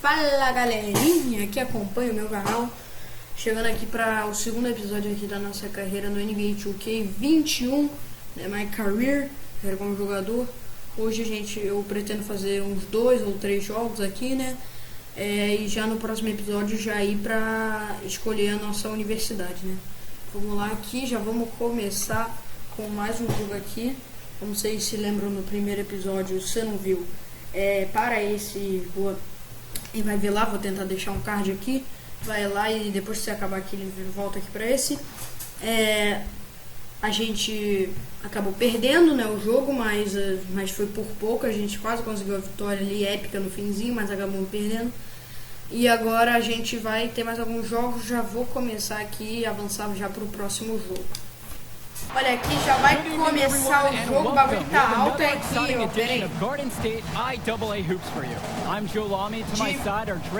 Fala galerinha que acompanha o meu canal, chegando aqui para o segundo episódio aqui da nossa carreira no NBA2K21, né, Mycareer, como jogador. Hoje eu pretendo fazer uns 2 ou 3 jogos aqui, né, e já no próximo episódio já ir para escolher a nossa universidade, né. Vamos lá aqui, já vamos começar com mais um jogo aqui. Como vocês se lembram no primeiro episódio, se você não viu, para esse, e vai ver lá, vou tentar deixar um card aqui, vai lá e depois que você acabar aqui ele volta aqui para esse. A gente acabou perdendo, né, o jogo, mas foi por pouco, a gente quase conseguiu a vitória ali épica no finzinho, mas acabamos perdendo. E agora a gente vai ter mais alguns jogos, já vou começar aqui e avançar já para o próximo jogo. Olha, aqui já vai começar o jogo, o bagulho tá alto aqui, ó, peraí.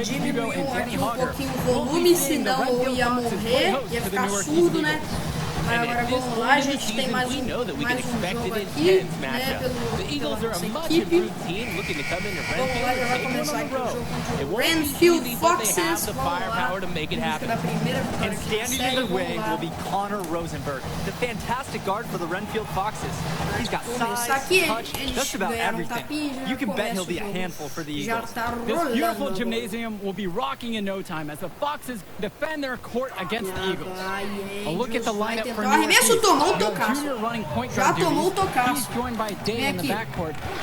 Diminuiu aqui um pouquinho o volume, senão eu ia morrer, ia ficar surdo, né? Mas agora vamos lá, a gente tem mais um jogo aqui, né, pela nossa equipe. Vamos lá, já vai começar aqui o jogo contra o Renfield Foxes. Vamos lá, música da primeira vitória aqui na série, vamos lá. Começar aqui, eles ganharam um tapinha, já começa o jogo. Já tá rolando. Gymnasium will be rocking in no time as the Foxes defend their court against the Eagles. A look at the lineup. O arremesso tomou o tocaço. Já tomou o tocaço. Vem aqui.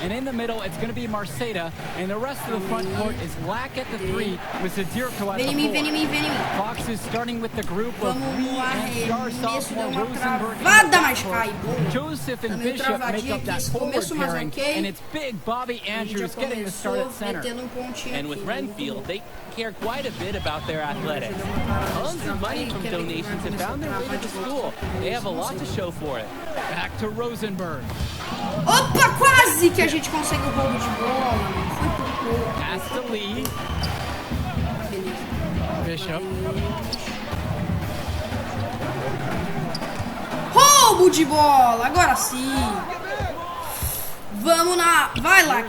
And in the middle, it's going to be Marceda, and the rest of the front court is Lack at the 3 with Zadirko at the 4. Vem em mim. Fox is starting with the group of Vamos lá, star arremesso deu uma Rosenberg, travada, mas cai. Joseph and Também Bishop make travadinha up aqui, that esse forward começo, mas pairing, ok. and it's big Bobby A gente já Andrews getting the start at começou center. metendo um pontinho And with aqui. Renfield, they care quite a bit about their athletics. Tons of money from donations have found their way to the school. They have a lot to show for it. Back to Rosenberg. Opa, quase que a gente consegue o roubo de bola. Foi por pouco. Pass to Lee. Bishop. Roubo de bola, agora sim. Vamos na... Vai lá.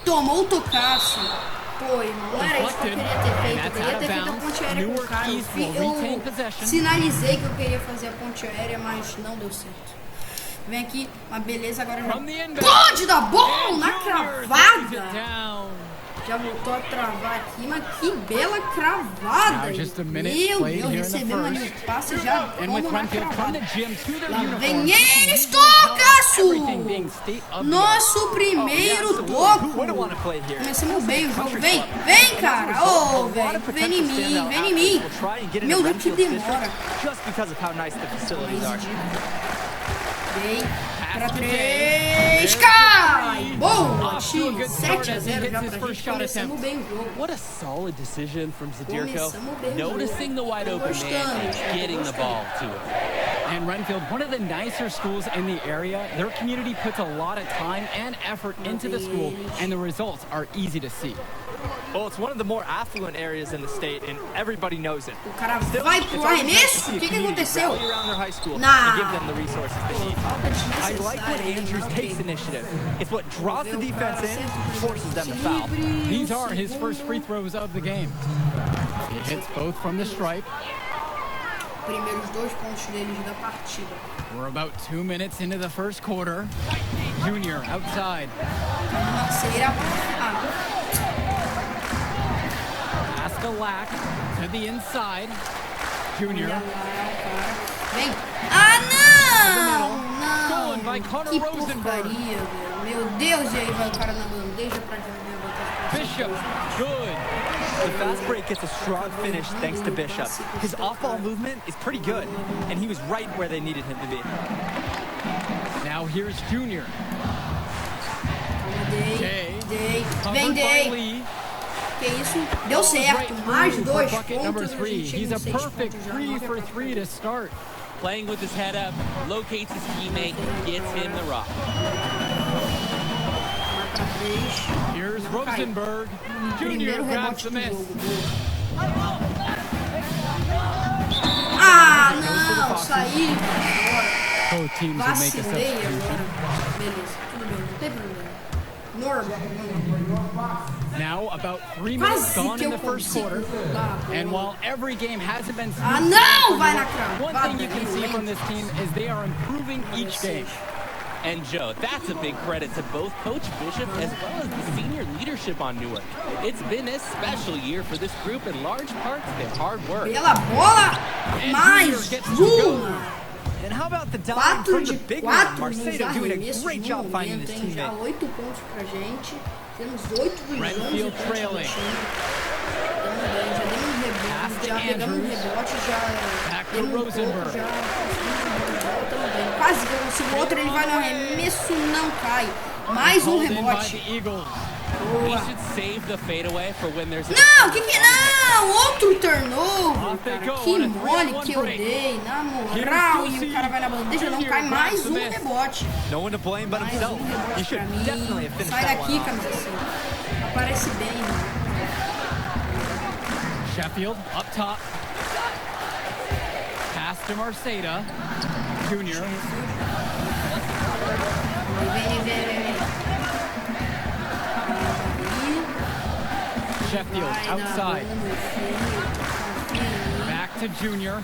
Tomou o tocaço. Pô, irmão, não era isso que eu queria ter feito. Eu queria ter feito a ponte aérea com o cara. Eu sinalizei que eu queria fazer a ponte aérea, mas não deu certo. Vem aqui, mas beleza, agora já pode dar bom na cravada. Já voltou a travar aqui, mas que bela cravada. Meu Deus, recebemos ali o passe já. Vamos na cravada. Lá vem eles, tocaço! Nosso primeiro toco. Começamos bem o jogo. Vem, cara. Ô, velho. Vem em mim. Meu Deus, que demora. Vem pra 3, cai! Boa! 7-0 já pra gente. Começamos bem o jogo. What a solid decision from Zadirko, noticing the wide open man and getting the ball to him. And Renfield, one of the nicer schools in the area, their community puts a lot of time and effort into the school, and the results are easy to see. Well, it's one of the more affluent areas in the state, and everybody knows it. O cara vai pro arremesso? O que aconteceu? Nah. Give them the resources they need. I like when Andrews takes initiative. It's what draws the defense in, forces them to foul. These are his first free throws of the game. He hits both from the stripe. Primeiros 2 pontos deles da partida. We're about 2 minutes into the first quarter. Junior outside. Pass to Lack to the inside. Junior. Vem. Ah, Stolen by não! Connor Que Rosenberg. porcaria, velho. Meu Deus, e aí vai o cara na bandeja pra levantar. Bishop, good. The fast break gets a strong finish thanks to Bishop. His off-ball movement is pretty good, and he was right where they needed him to be. Now here's Junior. Vem, Day. Que isso? Deu certo. Mais 2 pontos. He's a perfect 3 for 3 to start. Playing with his head up, locates his teammate, gets him the rock. Here's Rosenberg. Junior grabs the miss. Ah, não, saí. Vacilei agora. Beleza, tudo bem, não tem problema. Normal. Now about 3 minutes gone in the first quarter, and while every game hasn't been smooth, não! Vai na crava. one thing you can see from this team is they are improving each game. And Joe, that's a big credit to both Coach Bishop as well as the senior leadership on Newark. It's been a special year for this group in large part to their hard work. Pela bola, mais uma. And how about the dive from the big man? Marcelo doing a great job finding his teammate. Já 8 pontos pra gente. Temos 8 dos 11. Renfield trailing. Já pegamos um rebote, já Back to Rosenberg. Quase que eu consigo outro, ele vai no arremesso, não cai. Mais um rebote. We should save the fadeaway for when there's Não, que não? Outro turnover, cara. Que mole que eu dei, na moral. E o cara vai na bandeja, não cai mais um rebote. No one to blame but himself. You should definitely have finished Sai that daqui, one. camisa 5. Aparece bem, né? Sheffield up top. Pass to Marceda. Junior. Vem. Sheffield outside. Back to Junior.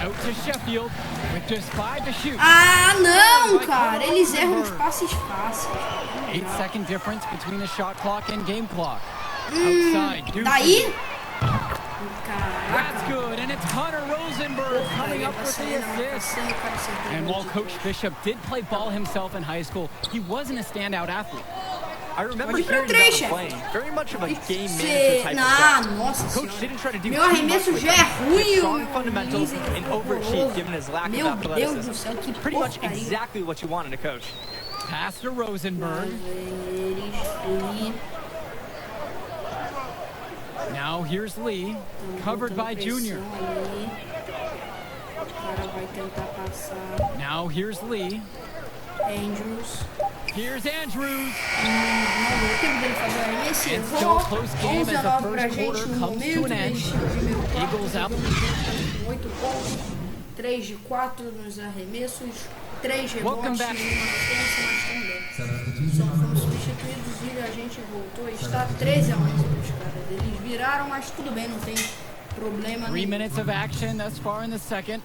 Out to Sheffield with just 5 to shoot. Ah, não, cara. Eles erram os passes fáceis. 8-second difference between the shot clock and game clock. Outside. Daí? That's good, and it's Connor Rosenberg coming up with the assist. And while Coach Bishop did play ball himself in high school, he wasn't a standout athlete. I remember hearing about him playing. Very much of a game manager type of guy. Coach didn't try to do Meu too much arremesso with já é ruim. strong fundamentals and overachieve given his lack of Meu Deus do athleticism. céu, que Pretty much porcaria. exactly what you wanted a coach. Pass to Rosenberg. Now here's Lee, covered by Junior. Now here's Lee. Andrews. Here's Andrews. And still a close game as the first quarter comes to an end. Eagles out. 8 pontos, 3 de 4 nos arremessos, 3 rebotes e uma assistência, mas também. Só fomos substituídos e a gente voltou. Está 13 a 11 para os caras. Eles viraram, mas tudo bem, não tem problema 3 nenhum. minutes of action thus far in the second.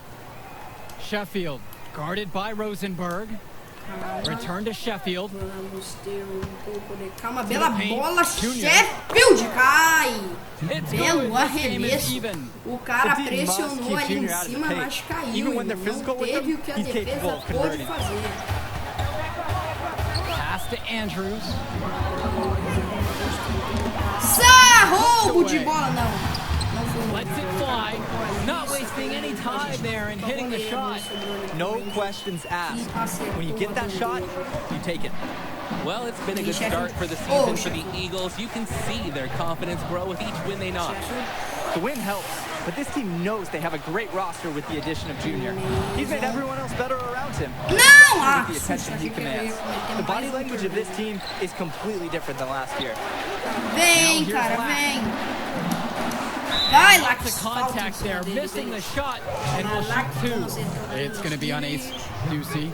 Sheffield guarded by Rosenberg. Return to Sheffield. Vamos ter pouco de calma. Bela bola, Sheffield cai. Belo arremesso. O cara pressionou ali em cima, mas caiu. Não teve o que a defesa pôde fazer. Pass to Andrews. Roubo de bola, não. Lets it fly. Not wasting any time there and hitting the shot. No questions asked. When you get that shot, you take it. Well, it's been a good start for the season for the Eagles. You can see their confidence grow with each win they notch. The win helps, but this team knows they have a great roster with the addition of Junior. He's made everyone else better around him. Não! With the attention he commands. The body language of this team is completely different than last year. Vem, cara, vem. Vai, Lots of contact there, missing the shot, and we'll shoot 2. It's going to be on Ace Ducey.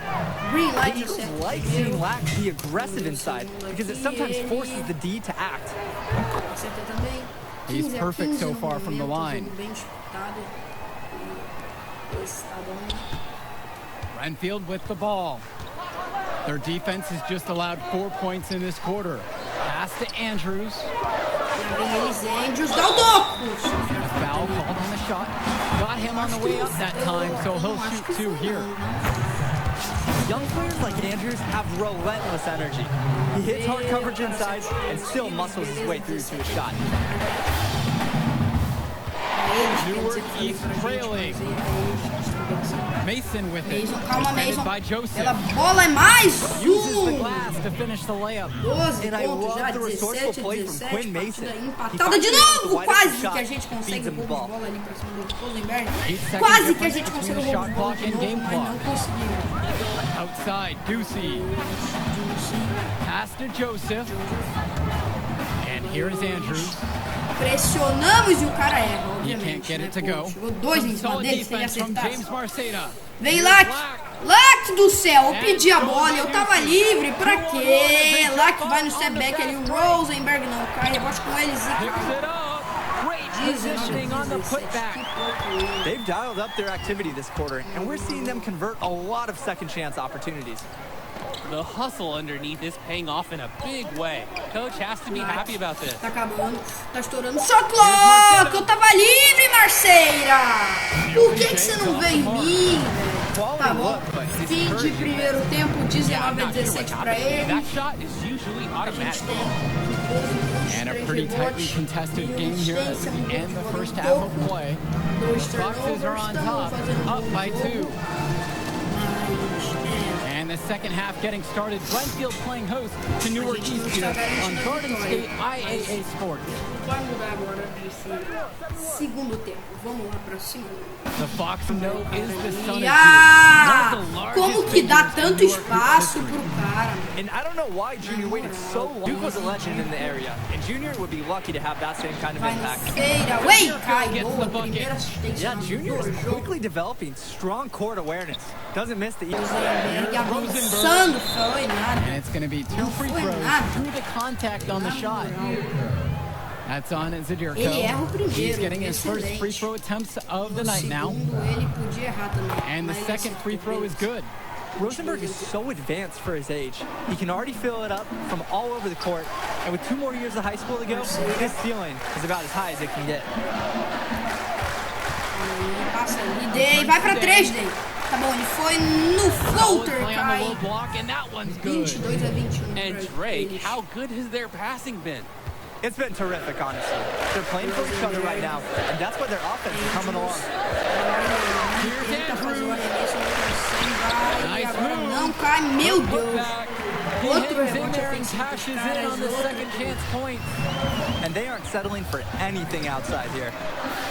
The Eagles like seeing Lack be aggressive inside because it sometimes forces the D to act. He's perfect so far from the line. Renfield with the ball. Their defense has just allowed 4 points in this quarter. Pass to Andrews. Andrews dá o toco. And a foul called on the shot. Got him on the way up that time, so he'll shoot 2 here. Young players like Andrews have relentless energy. He hits hard coverage inside and still muscles his way through to a shot. Newark East trailing. Mason with it. Calma, Defended Mason. by Joseph. Ela bola é mais Uses the glass to finish the layup. 12 And I pontos já, love the resourceful 17, play from 17, Quinn Mason. partida He empatada de finds the novo, wide quase open que a shot, gente consegue feeds o him the roubo de ball. bola ali pra cima do Rosenberg. 8-second Quase que a difference gente between consegue the o shot roubo de bola clock de and novo, game mas clock. não conseguimos. Outside, Ducey. Pass to Joseph. And here's Andrews. Pressionamos e o cara erra, He obviamente. can't get né? it to Pô, go. chegou 2 em cima Solid dele, se ele defense from acertasse. James Marceda. Vem, Lack! Lack! Moleque do céu, eu pedi a bola, eu tava livre, pra quê? Lá que vai no step back ali, o Rosenberg não cai, rebote com eles e Positioning on the putback. They've dialed up their activity this quarter, and we're seeing them convert a lot of second chance opportunities. The hustle underneath is paying off in a big way. Coach has to be happy about this. Tá acabando, tá estourando. Shot clock! Eu tava livre, Marceira! Por que você não veio em mim? Tá bom. Fim de primeiro tempo, 19-17 pra ele. That shot is usually automatic. And a pretty tightly contested game here as we end the first half of play. Foxes are on top, up by 2. And the second half getting started. Brentfield playing host to Newark East here on Garden State IAA Sports. Vai mudar agora nesse segundo tempo. Vamos lá pra cima. The Fox know is the son of como que dá tanto espaço pro cara? And I don't know why Junior waited so long. Duke was a legend in the area, and Junior would be lucky to have that same kind of impact. Yeah, Junior is quickly developing strong court awareness. Doesn't miss the and it's going to be 2 free throws through the contact on the shot. That's on Zadirko. He's getting his first free throw attempts of the night now. And the second free throw is good. Rosenberg is so advanced for his age. He can already fill it up from all over the court. And with 2 more years of high school to go, his ceiling is about as high as it can get. Passa ali, Day. Vai pra 3, Day. Tá bom, ele foi no floater, cai. 22-21. And Drake, how good has their passing been? It's been terrific, honestly. They're playing for each other right now, and that's why their offense is coming along. Nice move. Não cai, meu Deus. Outro cashes in on the second chance point. And they aren't settling for anything outside here.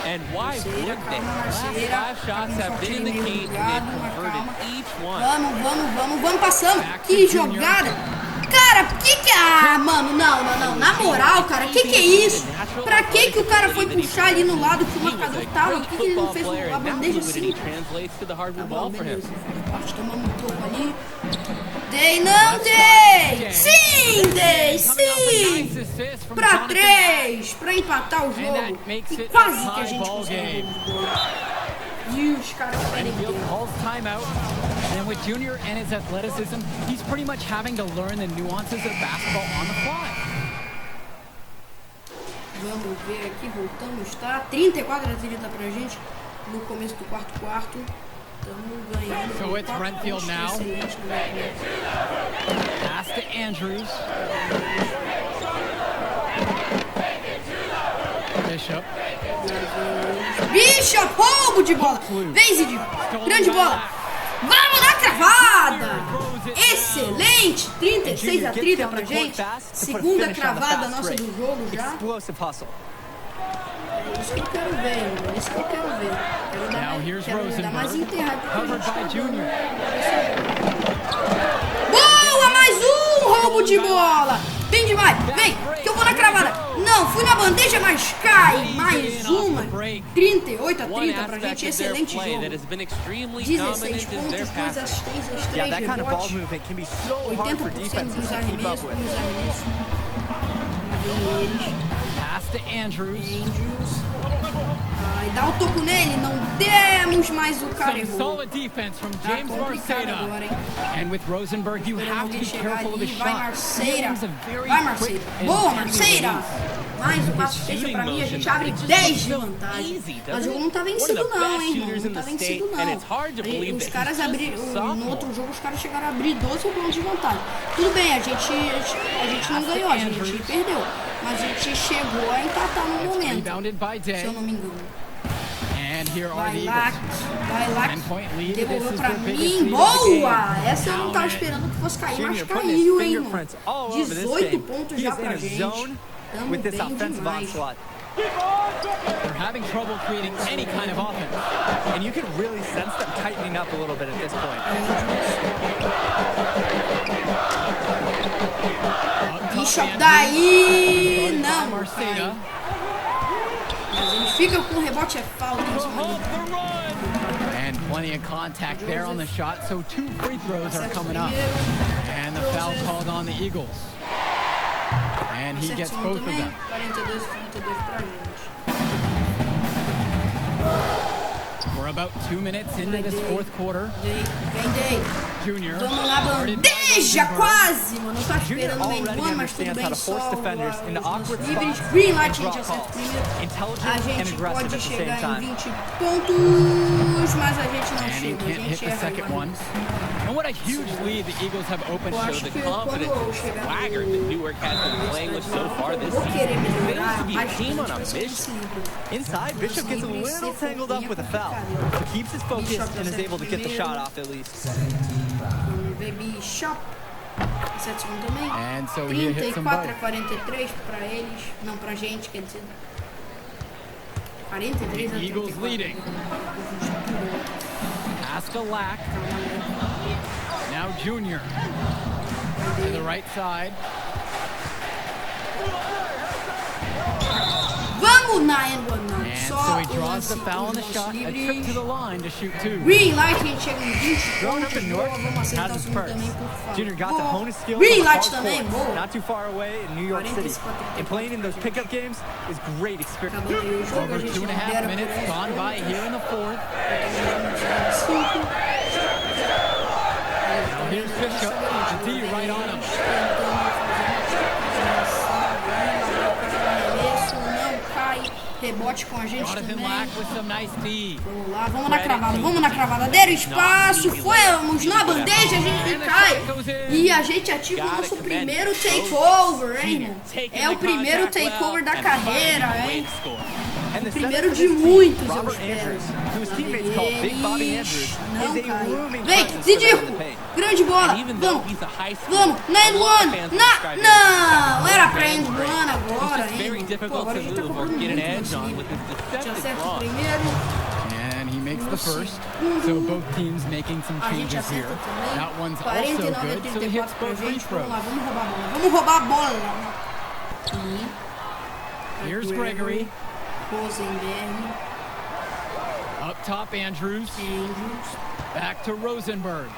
And why wouldn't they? Last 5 shots have been in the key, and they've converted each one. Vamos passando. Que jogada. Cara, ah, mano, não. Na moral, cara, que é isso? Pra que o cara foi puxar ali no lado que o marcador tava? Por que ele não fez uma bandeja assim? Tá bom, beleza. Tomamos um pouco ali. Day, não, Day! Sim, Day, sim! Pra 3, pra empatar o jogo. E quase que a gente conseguiu. E os caras calls timeout, and with Junior and his athleticism, he's pretty much having to learn the nuances of basketball on the fly. Vamos ver aqui, voltamos, tá? 34-30 pra gente no começo do quarto. Estamos ganhando. So it's Brentfield now. Pass to Andrews. Bishop, roubo de bola. Vem, Zid. Grande bola. Vamos dar cravada. Excelente. 36-30 pra gente. Segunda cravada nossa do jogo já. É isso que eu quero ver, isso que eu quero ver. Quero dar mais enterrado. Boa, mais um roubo de bola. Bem demais, vem, que eu vou na cravada. Não, fui na bandeja, mas cai. Mais uma. 38-30 pra gente, excelente jogo. 16 pontos, 2 assistências, 3 rebotes. 80% dos arremessos. Pass to Andrews. Ai, dá o toco nele, não demos mais o cara errou. Solid defense from James Marceira. And with Rosenberg, you have to be careful of the shot. Vai, Marceira. Boa, Marceira. Mais uma assistência pra mim, a gente abre 10 de vantagem. Mas o jogo não tá vencido não, hein, irmão. Não tá vencido não. Os caras abriram, no outro jogo os caras chegaram a abrir 12 pontos de vantagem. Tudo bem, a gente não ganhou, a gente perdeu. Mas a gente chegou a empatar no momento, se eu não me engano. Vai lá, devolveu pra mim, boa! Essa eu não tava esperando que fosse cair, mas caiu, hein, irmão. 18 pontos já pra gente. Tamo bem demais. They're having trouble creating any kind of offense. And you can really sense them tightening up a little bit at this point. Bishop daí, não, Marceira. Mas ele fica com o rebote, é falta. And Plenty of contact there on the shot, so 2 free throws are coming up. And the foul called on the Eagles. And he gets both of them. We're about 2 minutes into this fourth quarter. Junior. Vamos lá, bandeja! Quase, mano. Não tá esperando o Mendoan, mas tudo bem. Só livres. Green light, gente, acerta primeiro. A gente pode chegar em 20 pontos, mas a gente não chega. A gente erra. And what a huge lead the Eagles have opened shows the confidence and swagger that Newark has been playing with so far this season. Seems to be a team on a mission. Inside, Bishop gets a little tangled up with a foul. He keeps his focus and is able to get the shot off at least. Baby Shop. Também. And so he hits them both. 34-43 pra eles. Não, pra gente, quer dizer. 43 a Eagles leading. Pass to Lack. Now Junior. To the right side. Vamos na and one now. And so he draws the foul on the shot. A trip to the line to shoot 2. Green light, a gente chega em 20 Growing pontos. up in North Vamos acertar has o his segundo perks. também, por favor. Junior got to hone his skills Green on light the hard também, courts, boa. not too far away in New York City. And playing in those pickup games is great experience. Over 2.5 minutes gone by here in the fourth. Now here's Bishop. The D right on him. Rebote com a gente também. Vamos lá, vamos na cravada. Deram espaço, fomos na bandeja, a gente cai. E a gente ativa o nosso primeiro takeover, hein, irmão? É o primeiro takeover da carreira, hein? O primeiro de muitos, eu espero. Não cai. Vem, Zidico! Grande bola! Vamos! Na end one! Não! Era pra end one agora, hein? Pô, agora a gente tá comprando muito. Já acerta o primeiro. And he makes the first. So both teams making some changes here. That one's also good, so he hits both free throws. Vamos roubar a bola. Here's Gregory. Rosenberg. Up top, Andrews. Back to Rosenberg.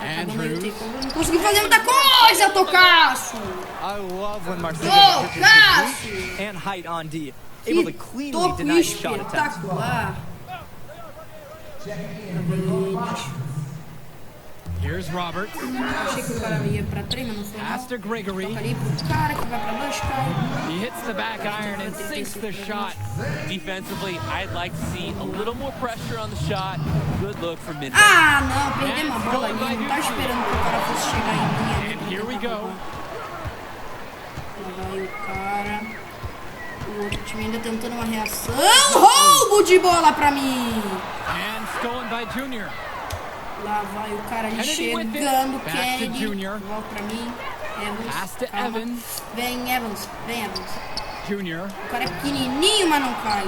Andrews. Não consegui fazer muita coisa, Tocaço! I love when Marcelo pitches and height on D, able to cleanly deny shot attempts. Here's Roberts. Achei que o cara ia pra 3, mas não foi. Pass to Gregory. Toca ali pro cara que vai pra 2, cai. He hits the back iron and sinks the shot. Defensively, I'd like to see a little more pressure on the shot. Good look from mid. Ah, não, perdemos a bola ali. Não tá esperando que o cara fosse chegar em linha. And here we go. Lá vai o cara. O outro time ainda tentando uma reação. Roubo de bola pra mim. And stolen by Junior. Lá vai o cara ali chegando, Kennedy. Volta pra mim. Evans. Vem, Evans. Junior. O cara é pequenininho, mas não cai.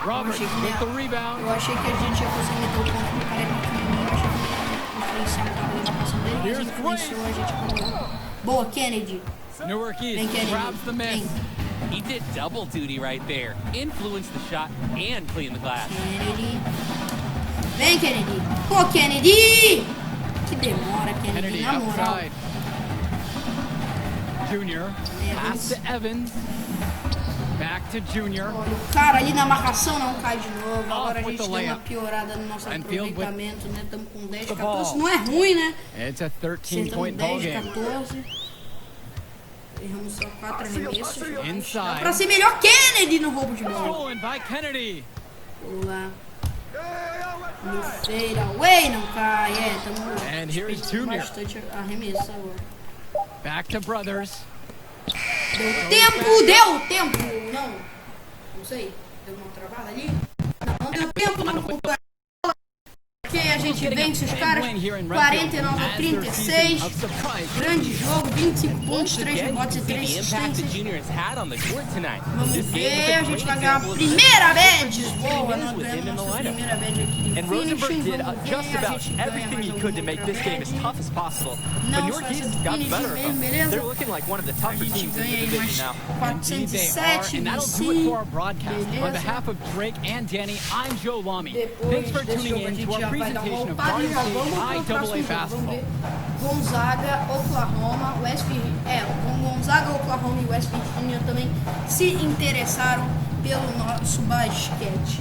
Roberts with the rebound. Eu achei que a gente ia conseguir meter o ponto, porque o cara é pequenininho. Eu achei que ia influenciar a marcação dele. Mas influenciou, a gente acabou. Boa, Kennedy. Newark East grabs the miss. He did double duty right there. Influenced the shot and cleaned the glass. Kennedy. Vem, Kennedy. Pô, Kennedy! Que demora, Kennedy, na moral. Outside. Junior. Pass to Evans. Back to Junior. Olha, o cara ali na marcação não cai de novo. Agora a gente deu uma piorada no nosso aproveitamento, né? Estamos com 10, 14. Não é ruim, né? It's a 13-point ball game. 14. Erramos só 4 arremessos. Inside. Dá pra ser melhor Kennedy no roubo de bola. Stolen by Kennedy. Boa. No fade away não cai. É, And here's estamos Junior. bastante arremesso agora. Back to Brothers. Deu tempo. Não sei. Deu uma travada ali? Não deu tempo, não. Porque a gente vence os caras 49-36. Grande jogo 25 pontos, 3 rebotes e 3 assistências. Vamos ver, a gente vai ganhar a primeira badge. Boa, nós ganhamos a nossa primeira badge aqui de And Rosenberg finishing. did Vamos just ver, a about gente ganha everything mais he could to make this game as tough as possible. But New York East got the better of them. They're looking like one of the A tougher gente teams in the ganha aí division mais now. 407, and that'll do it for our broadcast. On behalf of Drake and Danny, I'm Joe Lamy. Thanks for tuning in to our presentation of Garden State IAA basketball. Gonzaga, Oklahoma, Gonzaga, Oklahoma e West Virginia também se interessaram pelo nosso basquete.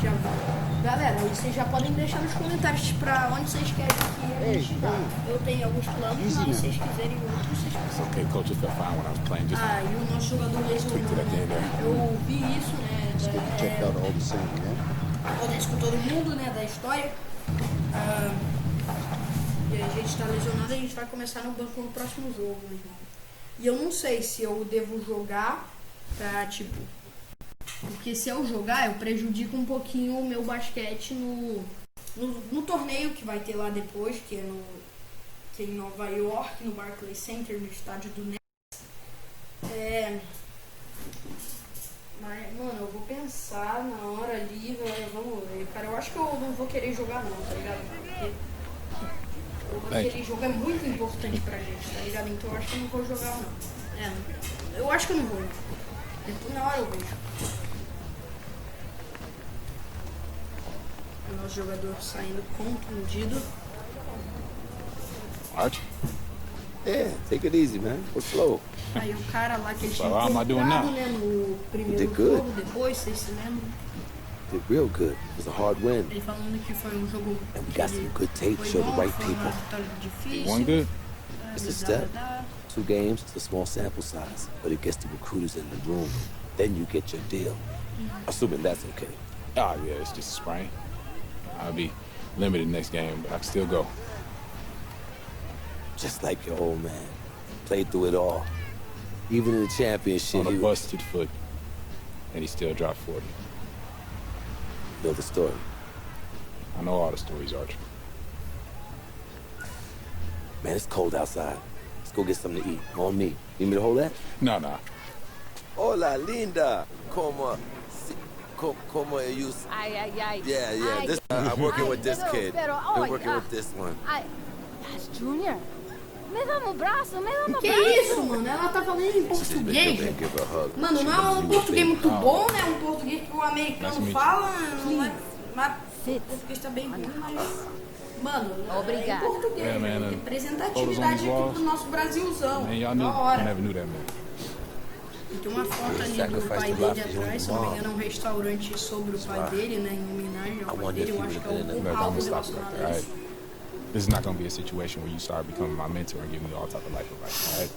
Já vou. Galera, vocês já podem deixar nos comentários para onde vocês querem que a gente vá. Eu tenho alguns planos, mas se vocês quiserem outros, vocês precisam. Okay, coach, it felt fine when I was playing. Just E o nosso jogador lesionou, né? Eu vi isso, né? Checked out all the same, yeah? Acontece com todo mundo, né? Da história. E a gente tá lesionado e a gente vai começar no banco no próximo jogo, né? E eu não sei se eu devo jogar pra, tipo... Porque se eu jogar, eu prejudico um pouquinho o meu basquete no torneio que vai ter lá depois, que é em Nova York, no Barclays Center, no estádio do Nets. Mas, mano, eu vou pensar na hora ali, vamos ver. Cara, eu acho que eu não vou querer jogar não, tá ligado? Porque aquele jogo é muito importante pra gente, tá ligado? Então eu acho que eu não vou jogar não. Eu acho que eu não vou. Depois na hora eu vejo. O nosso jogador saindo contundido. Arch. Yeah, take it easy, man. Go slow. Aí o cara lá que ele tinha how am I doing encontrado, now? né, no primeiro Did good. jogo, depois, vocês se lembram? Did real good. It was a hard win. Ele falando que foi um jogo And we got some good tape. foi Show the bom, right foi uma people. vitória difícil. One good. It's a step. 2 games, it's a small sample size, but it gets the recruiters in the room. Then you get your deal. Assuming that's okay. Oh, yeah, it's just a sprain. I'll be limited next game, but I can still go. Just like your old man. Played through it all. Even in the championship, On a he busted foot, and he still dropped 40. know the story. I know all the stories, Arch. Man, it's cold outside. Let's go get something to eat. On me. Need me to hold that? No. Hola, linda. Como you? Ay. Yeah. This I'm working with this kid. I'm working with this one. That's Junior. Me dá um braço, me dá um Que abraço. isso, mano? Ela tá falando em português. Man, give her a hug. Mano, não é um português muito bom, né? Um português que o americano fala. Não é, o português tá bem ruim, mas... Mano, Obrigada. é em português. Yeah, man, representatividade aqui photos pro nosso Brasilzão. Man, y'all Da knew. I hora. never knew that, man. Tem uma foto ali do pai dele atrás, se não me engano, é um restaurante sobre o pai dele, né? Em homenagem ao pai dele, eu acho que é Look, I'm algo gonna stop right relacionado there, a all isso. right? This is not gonna be a situation where you start becoming my mentor and giving me all type of life advice, all right?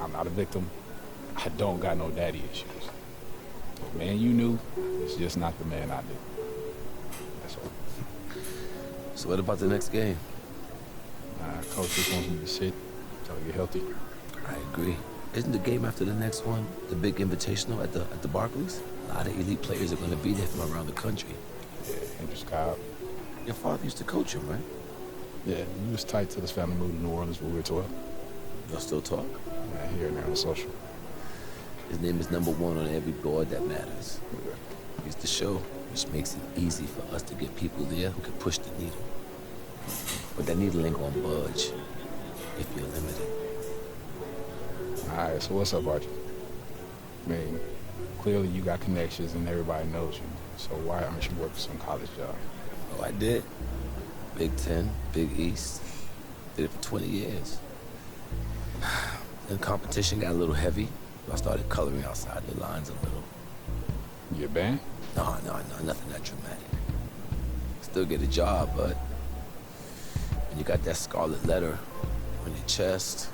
I'm not a victim. I don't got no daddy issues. The man you knew is just not the man I knew. That's all. So what about the next game? Coach just wants me to sit until I get healthy. I agree. Isn't the game after the next one the big invitational at the Barclays? A lot of elite players are going to be there from around the country. Yeah, Hendrix Cobb. Your father used to coach him, right? Yeah, he was tight till his family moved to New Orleans when we were 12. Y'all still talk? Yeah, here and there on social. His name is #1 on every board that matters. He's the show, which makes it easy for us to get people there who can push the needle. But that needle ain't gonna budge if you're limited. All right, so what's up, Archie? I mean, clearly you got connections and everybody knows you. So why aren't you working some college job? Oh, I did. Big Ten, Big East. Did it for 20 years. Then competition got a little heavy. So I started coloring outside the lines a little. You a band? No, nothing that dramatic. Still get a job, but when you got that scarlet letter on your chest,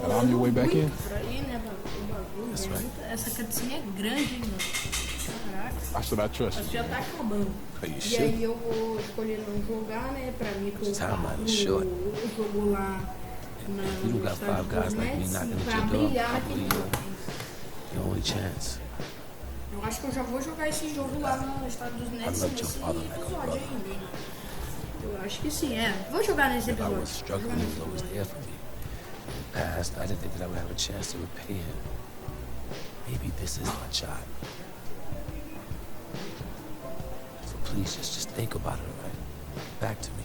And on your way back in? That's right. Essa cutscene é grande, hein, mano? Caraca. I should I trust Acho you? que já tá acabando. Oh, you E should. aí eu vou escolher não jogar, né? Pra mim colocar Timeline is short. o jogo lá You no got estádio 5 guys dos like me Nets knocking at pra your door. brilhar I'll naquele be jogo. your only chance. Eu acho que eu já vou jogar esse jogo lá no estádio dos Nets loved nesse your father like a episódio brother. ainda. Eu acho que sim, Vou jogar nesse If I episódio. was struggling, he was always there for me. In the past, I didn't think that I would have a chance to repay him. Maybe this is my child. So please, just think about it, all right? Get back to me.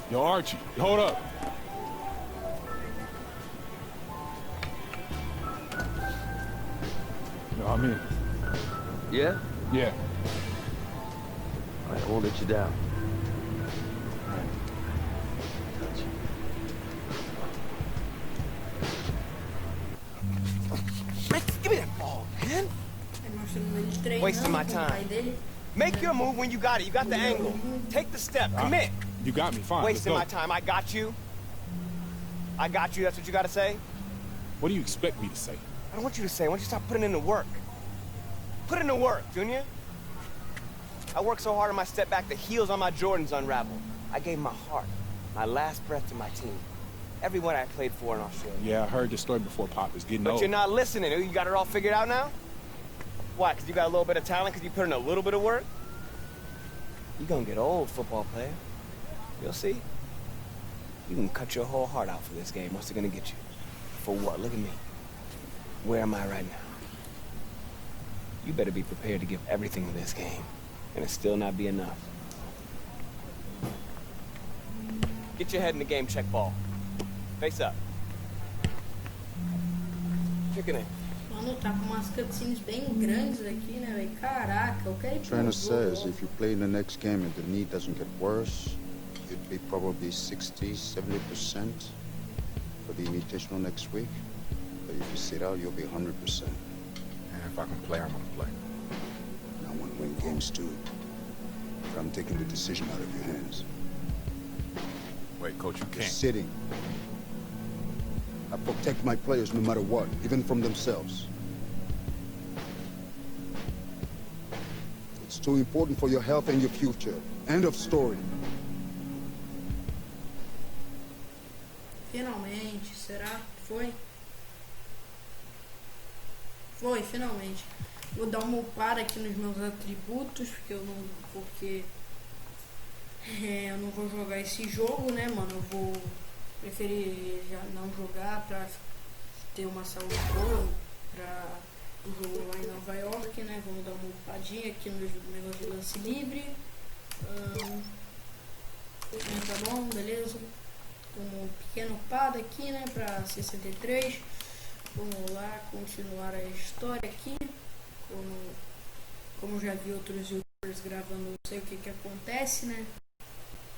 Yo, Archie, hold up. You know what I mean? Yeah? Yeah. All right, I won't let you down. Man, give me that ball, man. Wasting my time. Make your move when you got it. You got the angle. Take the step. Commit. You got me, fine. Wasting my time. I got you. I got you. That's what you got to say? What do you expect me to say? I don't want you to say. I want you to stop putting in the work. Put in the work, Junior. I worked so hard on my step back, the heels on my Jordans unraveled. I gave my heart, my last breath to my team. Everyone I played for in Australia. Yeah, I heard this story before, Pop. It's getting old. But you're not listening. You got it all figured out now? Why, because you got a little bit of talent because you put in a little bit of work? You're going to get old, football player. You'll see. You can cut your whole heart out for this game. What's it going to get you? For what? Look at me. Where am I right now? You better be prepared to give everything to this game. And it still not be enough. Get your head in the game, check ball. Face up. Chicken in. Mano, tá com umas cutscenes bem grandes aqui, né, velho? Caraca, eu quero ir pro Trainer jogo. says if you play in the next game and the knee doesn't get worse, you'd be probably 60-70% for the invitational next week. But if you sit out, you'll be 100%. And if I can play, I'm gonna play. And I want to win games too. But I'm taking the decision out of your hands. Wait, Coach, you You're can't. sitting. I protect my players no matter what, even from themselves. It's too important for your health and your future. End of story. Finalmente, será? Foi? Foi, finalmente. Vou dar uma upada aqui nos meus atributos, porque eu não vou jogar esse jogo, né, mano? Eu vou preferir já não jogar pra ter uma saúde boa pra o jogo lá em Nova York, né? Vamos dar uma upadinha aqui no negócio de lance livre. Tá bom, beleza? Uma pequena upada aqui, né, pra 63. Vamos lá continuar a história aqui. Como já vi outros youtubers gravando, não sei o que acontece, né?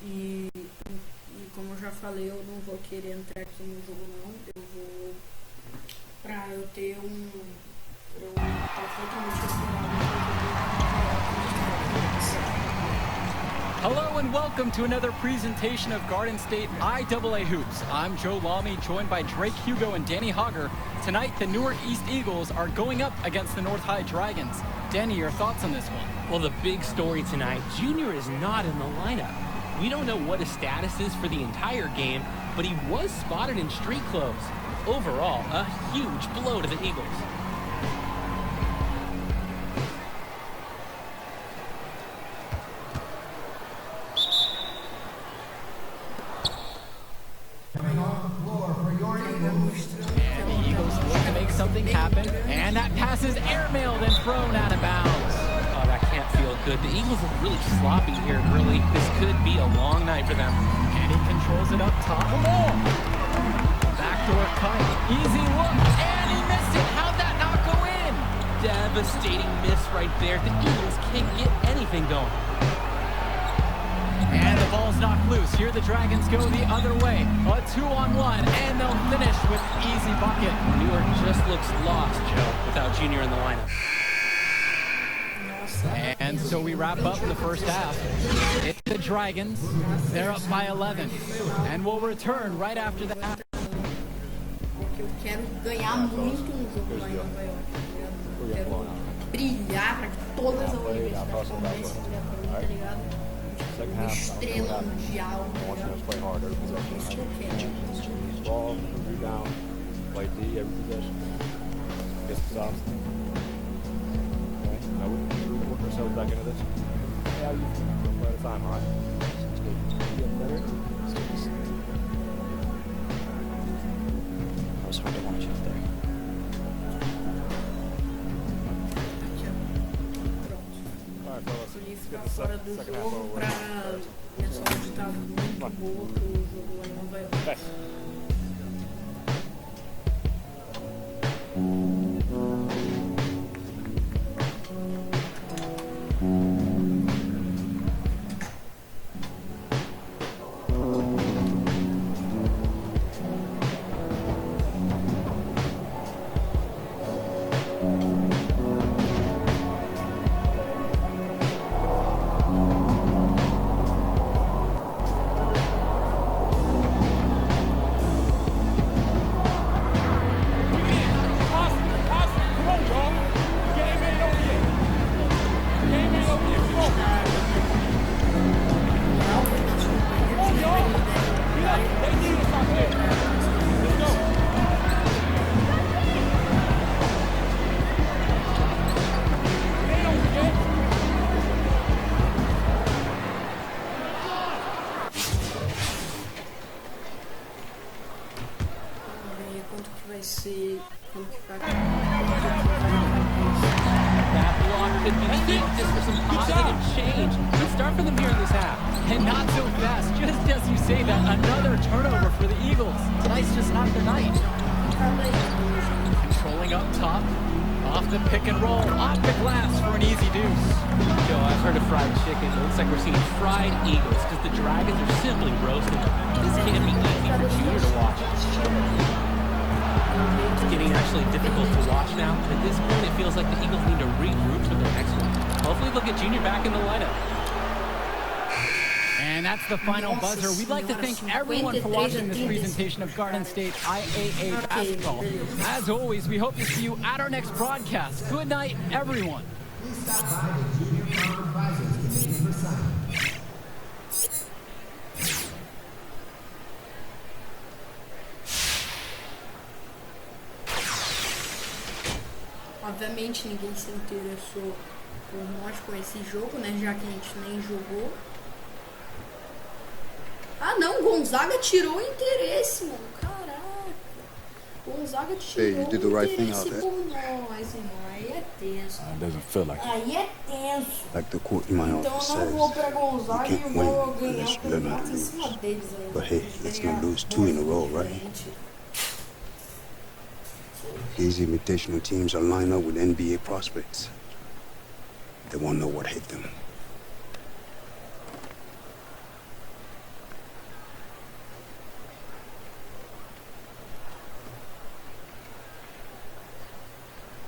E como eu já falei, eu não vou querer entrar aqui no jogo não. Eu vou pra eu ter Hello and welcome to another presentation of Garden State IAA Hoops. I'm Joe Lamy, joined by Drake Hugo and Danny Hogger. Tonight, the Newark East Eagles are going up against the North High Dragons. Danny, your thoughts on this one? Well, the big story tonight, Junior is not in the lineup. We don't know what his status is for the entire game, but he was spotted in street clothes. Overall, a huge blow to the Eagles. And the Eagles look to make something happen, and that pass is airmailed and thrown out of bounds. Oh, that can't feel good. The Eagles look really sloppy here, really. This could be a long night for them. And he controls it up top. Backdoor cut, easy look, and he missed it. How'd that not go in? Devastating miss right there. The Eagles can't get anything going. And the ball's knocked loose. Here the Dragons go the other way. A 2-on-1, and they'll finish with easy bucket. Newark just looks lost, Joe, without Junior in the lineup. And so we wrap up the first half. It's the Dragons. They're up by 11. And we'll return right after that. Eu quero ganhar muito no jogo lá em Nova York. Eu quero brilhar pra que todas as universidades comecem a pra mim, tá ligado? Uma estrela mundial, tá ligado? Isso que eu quero. Ball, rebound, play D every possession. Guess it's obviously. Okay, now we work ourselves back into this. Hey, how you feeling? One at a time, all right? Sounds good. Feeling better? I was hard to watch up there. All right, fellas. Podia ficar fora do jogo pra minha saúde tá muito boa pro jogo lá em Nova York. Hey. That block could be big just for some positive change. Let's start for them here in this half. And not so fast. Just as you say that, another turnover for the Eagles. Tonight's just not the night. Controlling up top. Off the pick and roll. Off the glass for an easy deuce. Joe, I've heard of fried chicken. It looks like we're seeing fried Eagles because the Dragons are simply roasting them. This can't be easy for Junior to watch. It's getting actually difficult to watch now. At this point, it feels like the Eagles need to regroup for their next one. Hopefully they'll get Junior back in the lineup. And that's the final buzzer. We'd like to thank everyone for watching this presentation of Garden State IAA basketball. As always, we hope to see you at our next broadcast. Good night, everyone. Obviamente ninguém se interessou por nós com esse jogo, né? Já que a gente nem jogou. Ah não, Gonzaga tirou o interesse, mano. Caraca. Gonzaga tirou o interesse por nós, irmão. Aí é tenso. It doesn't feel like it. Aí é tenso. Like the quote in my Então office eu não vou pra says, Gonzaga e you vou can't win ganhar unless o you learn how campeonato to em cima lose. deles aí. But hey, let's not lose 2 in a row, right? These invitational teams are lined up with NBA prospects. They won't know what hit them.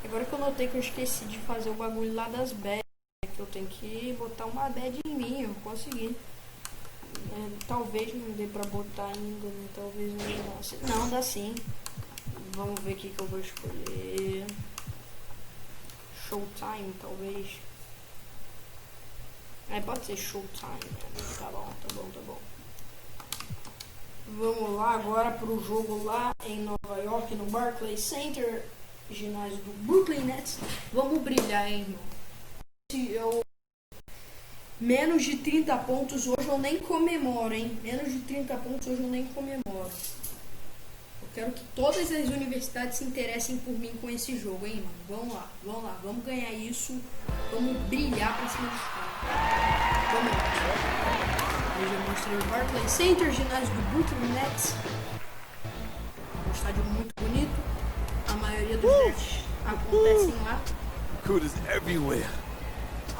Agora que eu notei que eu esqueci de fazer o bagulho lá das bad, que eu tenho que botar uma bad em mim, eu consegui. Talvez não dê pra botar ainda, né? Talvez não dê. Não, dá sim. Vamos ver o que eu vou escolher. Showtime, talvez. Pode ser Showtime, né? Tá bom, tá bom, tá bom. Vamos lá agora pro jogo lá em Nova York, no Barclays Center, ginásio do Brooklyn Nets. Vamos brilhar, hein, irmão? Menos de 30 pontos hoje eu nem comemoro, hein? Menos de 30 pontos hoje eu nem comemoro. Eu quero que todas as universidades se interessem por mim com esse jogo, hein, mano? Vamos lá, vamos lá. Vamos ganhar isso. Vamos brilhar pra cima dos caras. Vamos lá. Eu já mostrei o Barclays Center, ginásio do Brooklyn Nets. Um estádio muito bonito. A maioria dos jogos acontecem lá. Recruiters everywhere.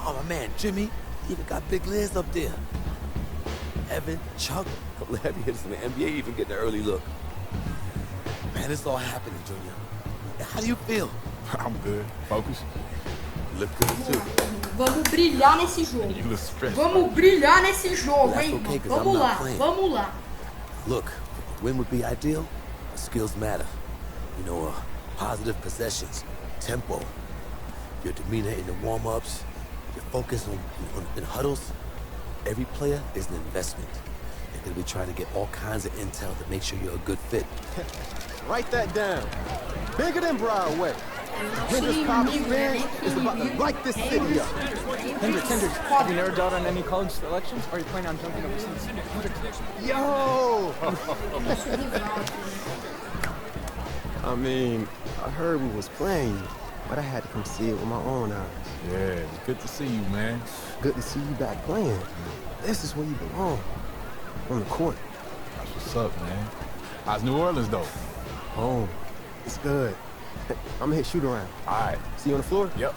Oh, my man, Jimmy. Even got big Liz up there. Evan, Chuck, a couple of heavy hitters in the NBA even getting an early look. Man, it's all happening, Junior. How do you feel? I'm good. Focus. You look good, too. Vamos brilhar nesse jogo. You look stressed. Vamos brilhar nesse jogo, That's hein? okay, 'cause Vamos I'm lá, not playing. vamos lá. Look, a win would be ideal, but skills matter. You know, positive possessions, tempo. your demeanor in the warm-ups, your focus in huddles. Every player is an investment. And then we try to get all kinds of intel to make sure you're a good fit. Write that down. Bigger than Broadway. Hendrix Cops fan is about to light this city up. Hendrix, have you never dealt on any college selections? Or are you planning on jumping overseas? Yo! I mean, I heard we was playing, but I had to come see it with my own eyes. Yeah, it's good to see you, man. Good to see you back playing. This is where you belong. On the court. That's what's up, man. How's New Orleans, though? Home. It's good. I'm gonna hit shoot around. All right. See you on the floor? Yep.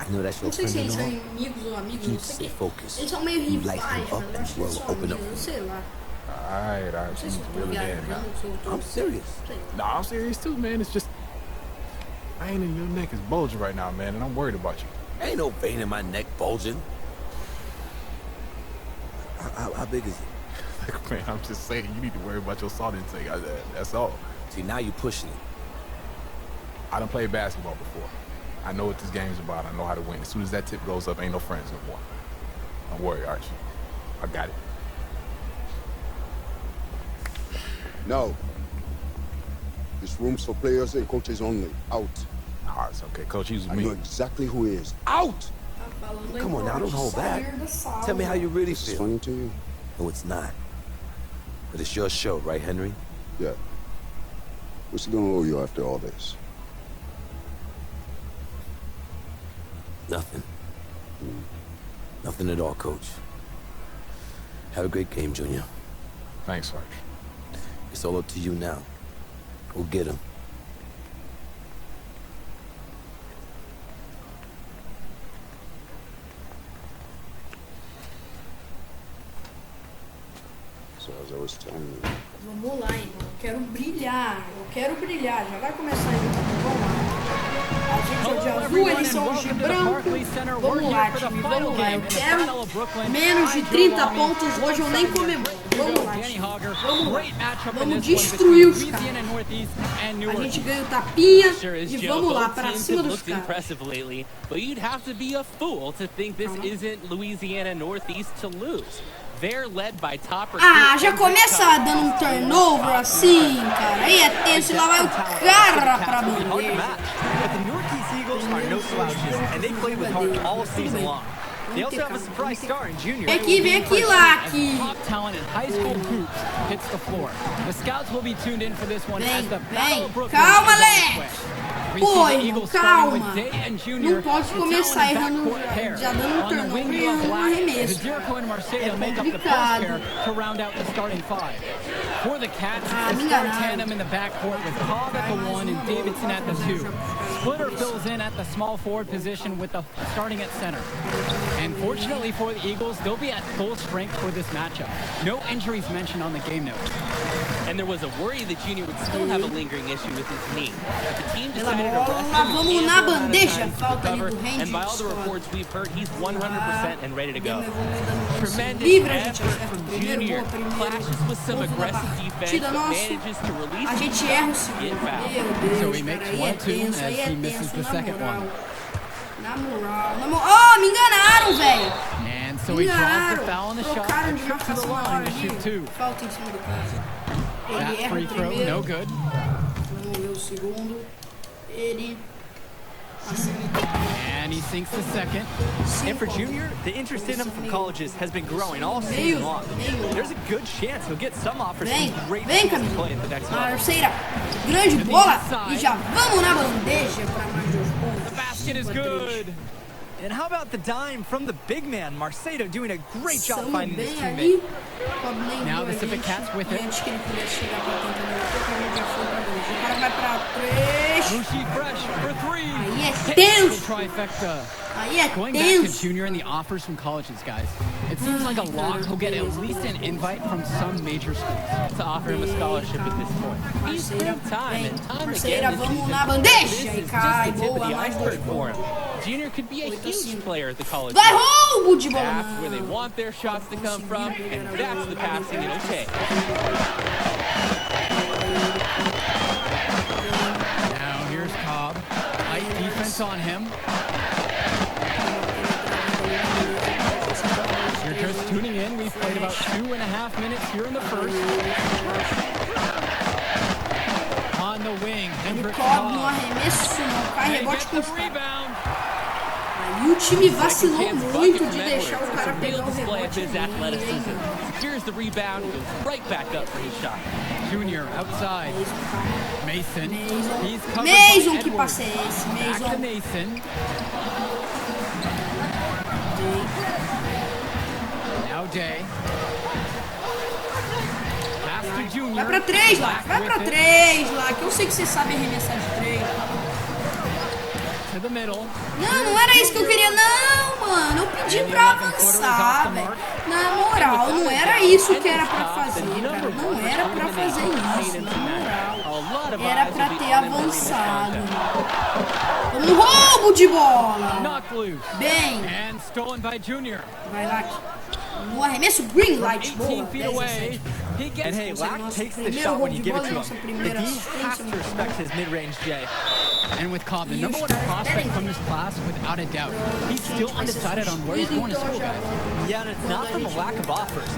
I know that's your Não sei se friend eles and são all. inimigos ou amigos, não sei Stay o quê. focused. Eles são meio You light rivais, them up mas eu and acho que we'll eles são open up. amigos, sei lá. All right. Não sei se You eu tô really damn viajando, now. se eu tô... I'm serious. sei. No, I'm serious too, man. It's just, vein in your neck is bulging right now, man, and I'm worried about you. Ain't no vein in my neck bulging. How big is it? Like, man, I'm just saying, you need to worry about your salt intake. That's all. See, now you're pushing it. I done played basketball before. I know what this game's about. I know how to win. As soon as that tip goes up, ain't no friends no more. Don't worry, Archie. I got it. No. This room's for players and coaches only. Out. Oh, it's okay. Coach, he's I me. know exactly who he is. Out! Tá falando Come on now, don't hold back. sair da sala. Tell me how you really This is feel. funny to you? No, it's not. But it's your show, right, Henry? Yeah. What's he gonna owe you after all this? Nothing. Nothing at all, Coach. Have a great game, Junior. Thanks, Sarge. It's all up to you now. Go get him. So as I was telling you. Vamos lá, irmão. Eu quero brilhar. Eu quero brilhar. Já vai começar aí. Vamos lá. A gente é de azul, eles são de branco. Vamos lá, time. Vamos lá. Eu quero menos de 30 pontos. Hoje eu nem comemoro. Vamos lá, time. Vamos lá. Vamos destruir os caras. A gente ganha o tapinha e vamos lá, pra cima dos caras. But you'd have to be a fool to think this isn't Louisiana Northeast to lose. They're led by top Ah, já começa dando um turnover assim, cara. Aí é tenso e lá vai o cara pra bandeja. But the Northeast Eagles are no slouches, and they played with heart all season long. They also have a surprise star in Junior. Vem aqui, lá, aqui. Top talent in high school hoops hits the floor. The scouts will be tuned in for this one as the Battle of Brooklyn. Calma, Leque. Pô, irmão, calma. Não pode começar errando, já dando um turnover e errando um arremesso. É complicado. To round out the starting five. For the Cats, Ah, a me star enganaram. tandem in the backcourt with Cobb at the 1 and Davidson at the 2. Splitter fills in at the small forward position with the starting at center. And fortunately for the Eagles, they'll be at full strength for this matchup. No injuries mentioned on the game note. And there was a worry that Junior would still have a lingering issue with his knee. But the team decided to rest him Vamos na bandeja, and falta ali do and by all the Hendrix. reports we've heard, he's 100% and ready to go. Tremendous Livre, a gente effort acerta from o primeiro, Junior. boa, primeiro. Clashes with some Ponto da aggressive partida defense, but nosso. manages to release A gente erra o segundo. Get fouled. Meu So Deus, he makes cara, aí é 1-2 tenso, aí as é he misses tenso, the na second moral. one. Na moral. Oh, me enganaram, velho. And so he draws the foul on the shot Trocaram and de trips to the marcação na line hora to shoot ali. two. Falta em cima do cara. Ele That erra free o throw, primeiro. no good. Vamos ver o segundo. Ele... And he sinks the second. And for Junior, the interest in him from colleges has been growing all season long. There's a good chance he'll get some offers Vem, from great vem, schools to Camilo. play at the next level. Terceira, grande bola. E já vamos na bandeja para mais 2 pontos. The basket is good. And how about the dime from the big man, Marcedo, doing a great job São finding his bem teammate. ali. Cobrando Now a the Pacific gente. Cats with E it. antes que ele pudesse chegar para tentar no a gente já foi para 2. O cara vai para 3. Mushi fresh for 3. Aí é Hits tenso. the trifecta. Aí é Going back to tenso. Junior and the offers from colleges, guys. It seems like a lock he'll get at least an invite from some major schools. to offer him a scholarship at this point. He's proved time and time Parceira, again this vamos season na that bandeja. this E is cai, just the tip of boa, the mais 2 iceberg for him. pontos. Junior could be a huge player at the college Vai, level. roubo de bola. That's where they want their shots to come from, and that's the passing it'll take. defense on him. You're just tuning in. We've played about 2.5 minutes here in the first. On the wing, Hendrick no arremesso, não cai, rebote com os caras. Aí o time vacilou muito de deixar o cara pegar o rebote. Here's the rebound, goes right back up for his shot. Junior outside. Mason. Mason, que passe é esse? Mason. Now Jay. Pass to Junior. Vai pra 3 lá, vai pra 3 lá, que eu sei que você sabe arremessar de 3. To the middle. Não era isso que eu queria, não, mano. Eu pedi pra avançar, velho. Na moral, não era isso que era pra fazer, cara. Não era pra fazer isso, na moral. Era pra ter avançado. Um roubo de bola. Bem. Vai lá. No arremesso, green light, boa. And hey, Lack takes the shot when you give it to him. The D has to respect his mid-range J. And with Cobb, the number one prospect from this class, without a doubt, he's still undecided on where he's going to school, guys. Yeah, and it's not from a lack of offers.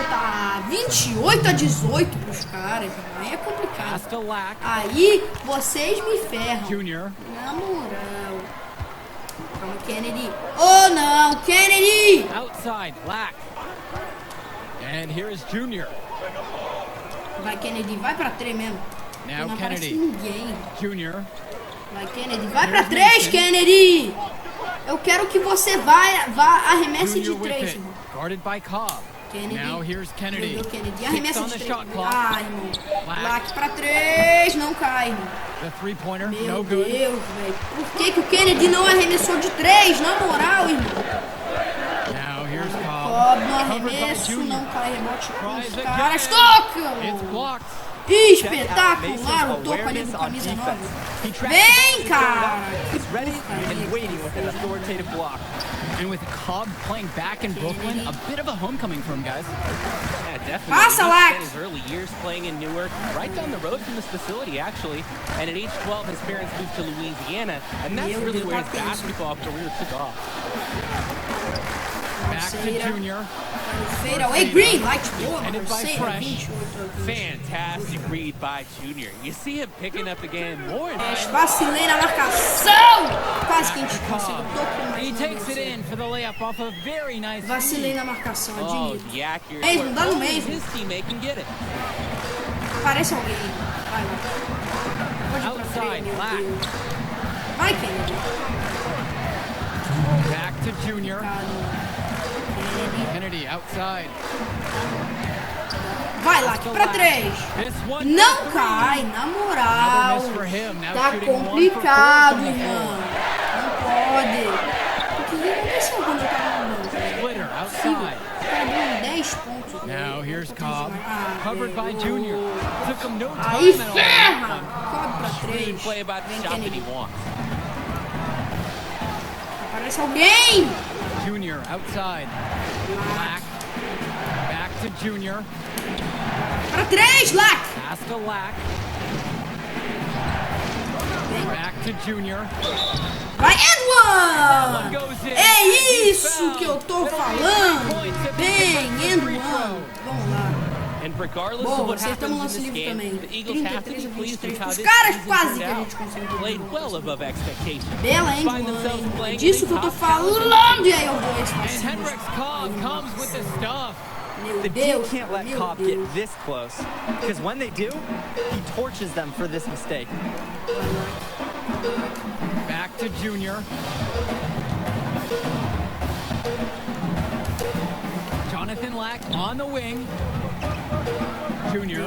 Tá 28-18 pros caras, aí é complicado. Aí vocês me ferram. Junior. Na moral. Calma, Kennedy. Oh não, Kennedy! Outside, Lack. And here is Junior. Vai, Kennedy, vai pra 3 mesmo. Now não Kennedy. Ninguém. Junior. Vai, Kennedy, vai pra 3, Kennedy! Eu quero que você vá arremesse de 3, irmão. Guarded by Cobb. Kennedy. Now here's Kennedy. Arremessa de 3. Ah, irmão. Lack pra 3, não cai, irmão. The three-pointer, Meu no good. Deus, velho. Por que o Kennedy não arremessou de 3? Na moral, irmão. Now here's Cobb. Cobb no arremesso, não cai, rebote com os caras. Toca! It's blocked. Espetacular, o toco ali do camisa 9. Vem, cara! And with Cobb playing back in Brooklyn, a bit of a homecoming for him, guys. Yeah, definitely. Passa, He Lack! spent his early years playing in Newark, right down the road from this facility, actually. And at age 12, his parents moved to Louisiana, and that's really where his basketball career took off. Back to Junior. Fade away, green, light, boa, Fantastic read by Junior. You see him picking up the game more and more. Vacilei na marcação. Quase que a gente consegue o toco. He takes it in for the layup off a very nice. Vacilei na marcação, admito. Mesmo, dá no mesmo. His teammate can get it. Parece alguém. Vai lá. Pode ir pra frente, meu Deus. Vai, Kennedy. Back to Junior. Kennedy outside. Vai lá, pra 3. Não cai, na moral. Tá complicado, irmão. Não pode. O que aconteceu quando eu tava no banco? Splitter outside. Tá dando 10 pontos. Now here's Cobb. Covered by Junior. Took him no time. Aí ferra. Cobb pra 3. Play about the shot that he wants. Aparece alguém. Junior outside. Lack. Back to Junior. Pra 3, Lack. Pass to Lack. Back to Junior. Vai, Edwin! É isso que eu tô falando. Bem, Edwin. Vamos lá. Bom, acertamos o lance livre também. 33-23. Os caras quase que a gente conseguiu. Bela, hein, mano? É disso que eu tô falando. E aí eu vou esse The team can't let Cobb get this close, because when they do, he torches them for this mistake. Back to Junior. Jonathan Lack on the wing. Junior,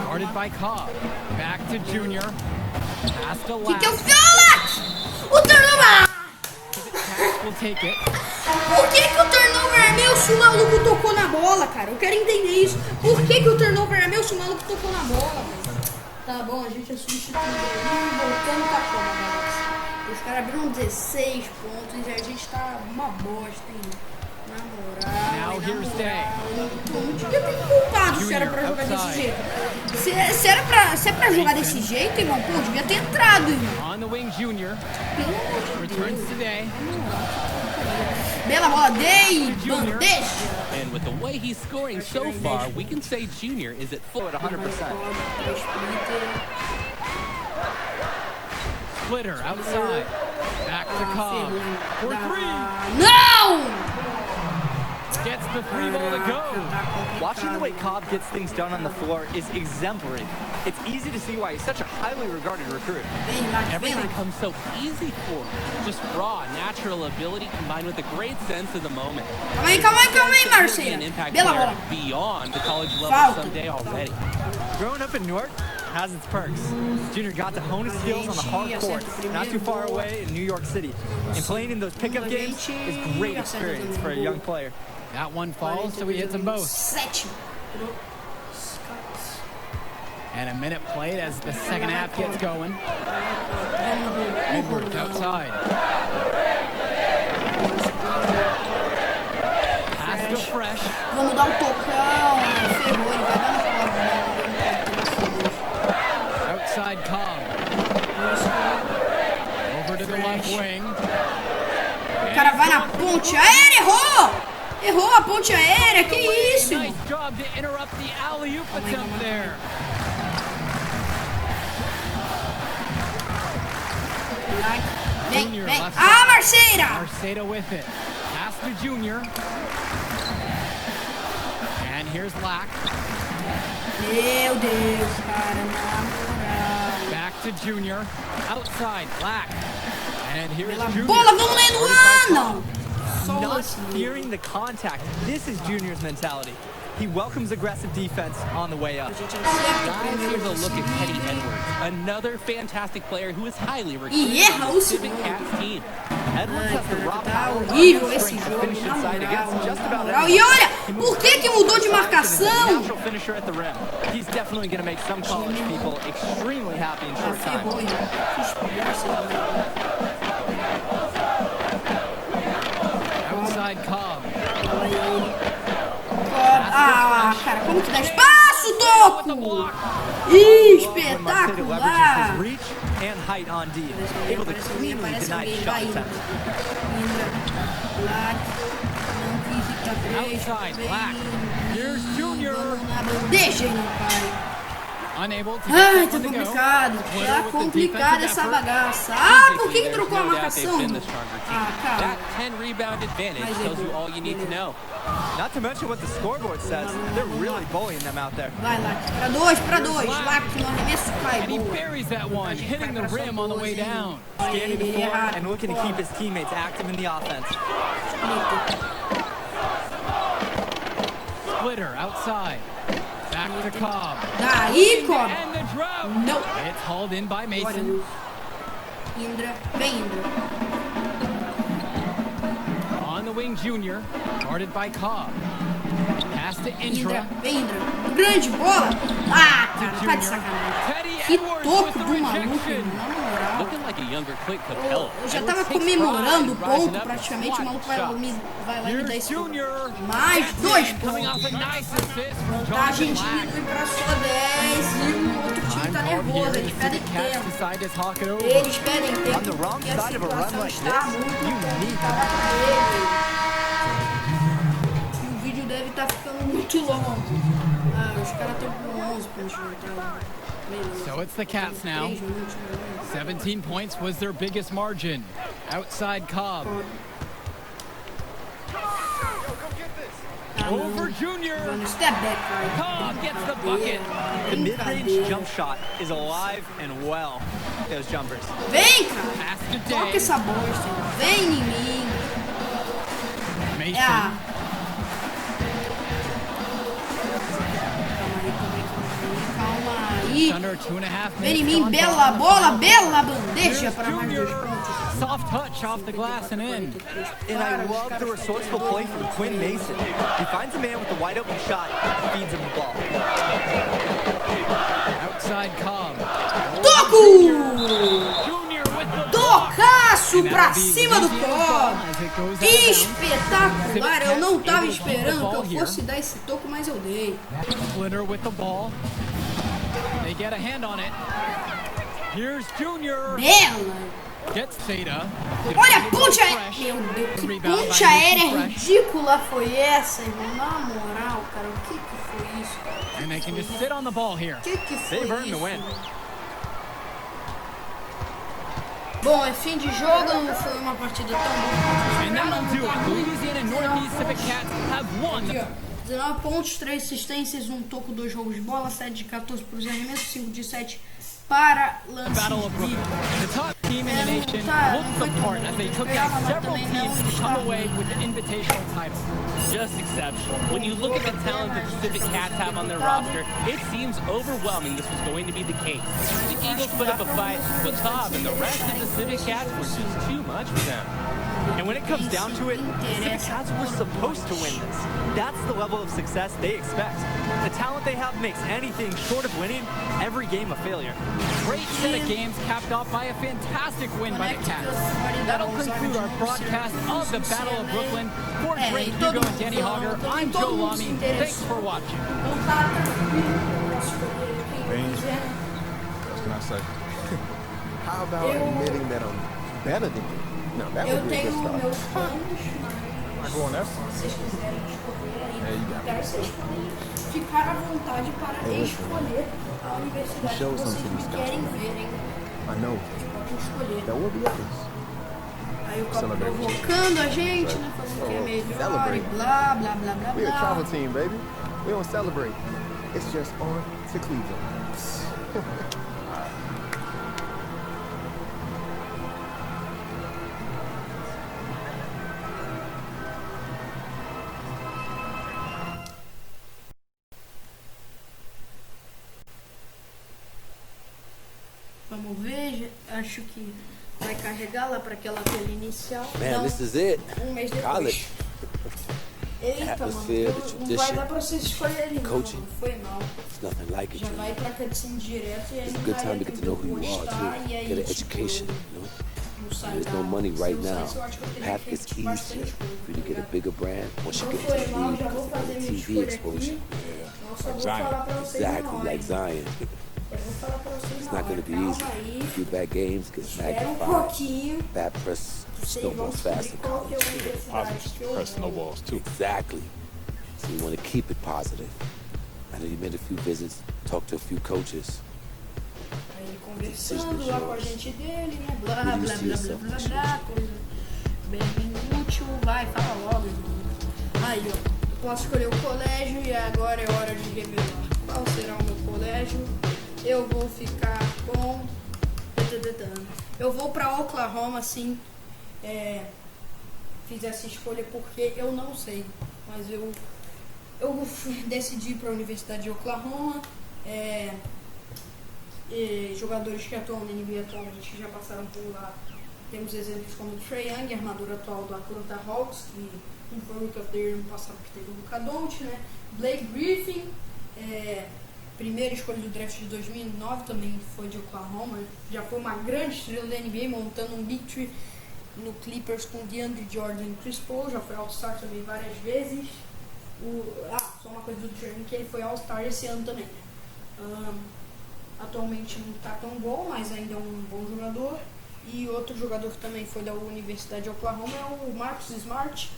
guarded by Cobb. Back to Junior. Pass to Lack. Que eu fiz, o turnover! Will take it. Por que o turnover é meu se o maluco tocou na bola, cara? Eu quero entender isso. Por que o turnover é meu se o maluco tocou na bola, velho? Tá bom, a gente é substituído aí, voltando tá como, galera? Os caras abriram 16 pontos e a gente tá uma bosta, hein? Now here's Day. Não devia ter culpado se era pra jogar desse jeito. Se é pra jogar desse jeito, irmão, pô, devia ter entrado, irmão. On the wing, Junior. Pelo amor de Returns Deus. today. Bela bola, Day, bandeja. And with the way he's scoring so far, we can say Junior is at full at 100%. Splitter outside. Back to Cobb. For three. Não! Gets the free ball to go. Watching the way Cobb gets things done on the floor is exemplary. It's easy to see why he's such a highly regarded recruit. Everything comes so easy for him. Just raw, natural ability combined with a great sense of the moment. Calma aí, Marcelo. An impact Bela player bola. beyond the college level Falta. someday already. Growing up in Newark has its perks. Junior got to hone his skills on the hard courts, not too far away in New York City. And playing in those pickup games is great experience for a young player. That one falls, so he hits them both. And a minute played as the second half gets going. Edwards outside. Pass to Fresh. Vamos dar tocão. Ferrou, ele vai dar Outside Cobb. Over to the left wing. O cara vai na ponte aérea, errou! Errou a ponte aérea, que isso? Nice job to interrupt the alley-oop attempt there. Vem. Ah, Marceira! Marceira with it. Pass to Junior. And here's Lack. Meu Deus, cara, na moral. Back to Junior. Outside, Lack. And here's Junior. Bola, vamos lá no ano! Not fearing the contact. This is Junior's mentality. He welcomes aggressive defense on the way up. Guys, here's a look at Teddy Edwards, another fantastic player who is highly recruited on the Civic Cats team. Edwards has the raw power horrível esse to jogo, finish inside against just about E anyone. olha, por que mudou de marcação? Natural finisher at the rim. He's definitely going to make some college people extremely happy in short time. Outside Cobb. Ah, cara, como que dá espaço, Toco? Espetacular! His reach and height on D, able to cleanly deny shot attempts. Outside, Black. Here's Junior. Deixa ele, pai. Unable to Ai, get tá one to go. complicado. Tá complicada essa bagaça. Ah, por que trocou a marcação? Ah, cara. That 10 rebound advantage tells you all you need to know. Not to mention what the scoreboard says. They're really bullying them out there. Vai lá, pra dois. Lá que no arremesso cai. And he buries that one, hitting the rim on the way down. Scanning the floor and looking to keep his teammates active in the offense. Splitter outside. Back to Cobb. Daí, Cobb. And the drop. Não. It's hauled in by Mason. Indra, vem Indra. On the wing, Junior. Guarded by Cobb. Pass to Indra. Vem Indra. Grande bola. Ah, cara, tá de sacanagem. Que toco do maluco, na moral. Looking like a younger Clint Capella. Eu já tava comemorando o ponto, praticamente. O maluco vai lá e me dá esse ponto. Mais 2 pontos. Vantagem diminui pra só 10. E o outro time tá nervoso. Eles pedem tempo. Eles pedem tempo. Porque a situação está muito complicada pra eles. E o vídeo deve estar ficando muito longo. Ah, os caras estão com 11 pontos de vantagem. So it's the Cats now. 17 points was their biggest margin. Outside Cobb. Over Junior. Step back, Cobb gets the bucket. The mid-range jump shot is alive and well. Those jumpers. Vem, cara. Toca essa bosta. Vem em mim. Mason. Vem em mim, bela bola, bela bandeja para mais 2 pontos. Soft touch off the glass and in. And I love the resourceful play from Quinn Mason. He finds a man with a wide open shot and feeds him the ball. Outside Cobb. Toco! Tocaço! tocaço pra cima do Cobb. Espetacular. Eu não tava esperando que eu fosse dar esse toco, mas eu dei. Splinter with the ball. They get a hand on it. Here's Junior. Bela. Gets Theta. Olha a ponte aérea. Meu Deus, que ponte aérea ridícula foi essa, irmão? Na moral, cara, o que foi isso? And they can just sit on the ball here. O que foi They've earned isso? the win. Bom, é fim de jogo, não foi uma partida tão boa. And that'll do it. Louisiana Northeast Civic Cats have won. 19 pontos, 3 assistências, um toco, 2 roubos de bola, 7 de 14 para os arremessos, 5 de 7 para lances livres. The top team in the nation looked the part as they took out several teams to come away with the invitational title. Just exceptional. When you look at the talent that the Civic Cats have on their roster, it seems overwhelming this was going to be the case. The Eagles put up a fight, but Cobb and the rest of the Civic Cats were just too much for them. And when it comes down to it, the Civic Cats were supposed to win this. That's the level of success they expect. The talent they have makes anything short of winning every game a failure. Great set of games capped off by a fantastic win by the Cats. That'll conclude our broadcast of the Battle of Brooklyn. For Drake, Hugo, and Danny Hogger, I'm Joe Lamy. Thanks for watching. What can I say? How about admitting that I'm better than you? No, that would be a good start. Am I going there? Se vocês quiserem escolher aí, you got quero que vocês podem ficar à vontade para escolher a universidade que vocês querem ver, hein? I know. Vocês podem escolher. There will be others. Aí o Cobb provocando a gente, né? Falando que é melhor e blá, blá, blá, blá, We're a travel blá. team, baby. We don't celebrate. It's just on to Cleveland. Vamos ver, acho que vai carregar lá para aquela tela inicial. Man, Não, this is it. mês depois. College. Eita, Atmosphere, mano, the não vai tradition, dar pra vocês escolherem não, coaching. mano, foi mal. It's nothing like it, Já Junior. vai pra cutscene direto e aí It's a não good vai time to get to know who you are, postar e too. aí, Get an tipo, education, you know? não sai There's no nada. money Se right eu now. saísse, eu acho que eu teria Path feito gets easier bastante coisa, for you to get a bigger brand once you Não get into foi the mal, league já vou because fazer of minha the escolha TV exposure. aqui. Eu só vou Zion. falar pra vocês na Exactly, hora. like Zion. Eu vou falar pra vocês It's na not hora. going to be Calma easy. aí. A few bad games get Espera magnified. pouquinho. Bad press Vocês vão snowballs fast descobrir in qual que é a college. universidade Positive que eu press vou. snowballs too. Exactly. So you want to keep it positive. I know you made a few visits, talked to a few coaches. Aí ele conversando lá com a gente dele, né? Blá, blá, blá, blá, blá, blá, coisa bem inútil. Vai, fala logo, irmão. Aí, ó, eu posso escolher o colégio e agora é hora de revelar qual será o meu colégio. Eu vou ficar com... Eu vou pra Oklahoma, sim. Fiz essa escolha porque eu não sei, mas eu decidi ir para a Universidade de Oklahoma. Jogadores que atuam na NBA atualmente que já passaram por lá. Temos exemplos como o Trae Young, armador atual do Atlanta Hawks, que não foi o Rookie of the Year no passado, que teve o Luka Doncic, né? Blake Griffin, primeira escolha do draft de 2009, também foi de Oklahoma. Já foi uma grande estrela da NBA, montando um Big Three no Clippers com DeAndre Jordan e Chris Paul. Já foi All-Star também várias vezes. Só uma coisa do Trae Young, que ele foi All-Star esse ano também. Atualmente não está tão bom, mas ainda é um bom jogador. E outro jogador que também foi da Universidade de Oklahoma é o Marcus Smart,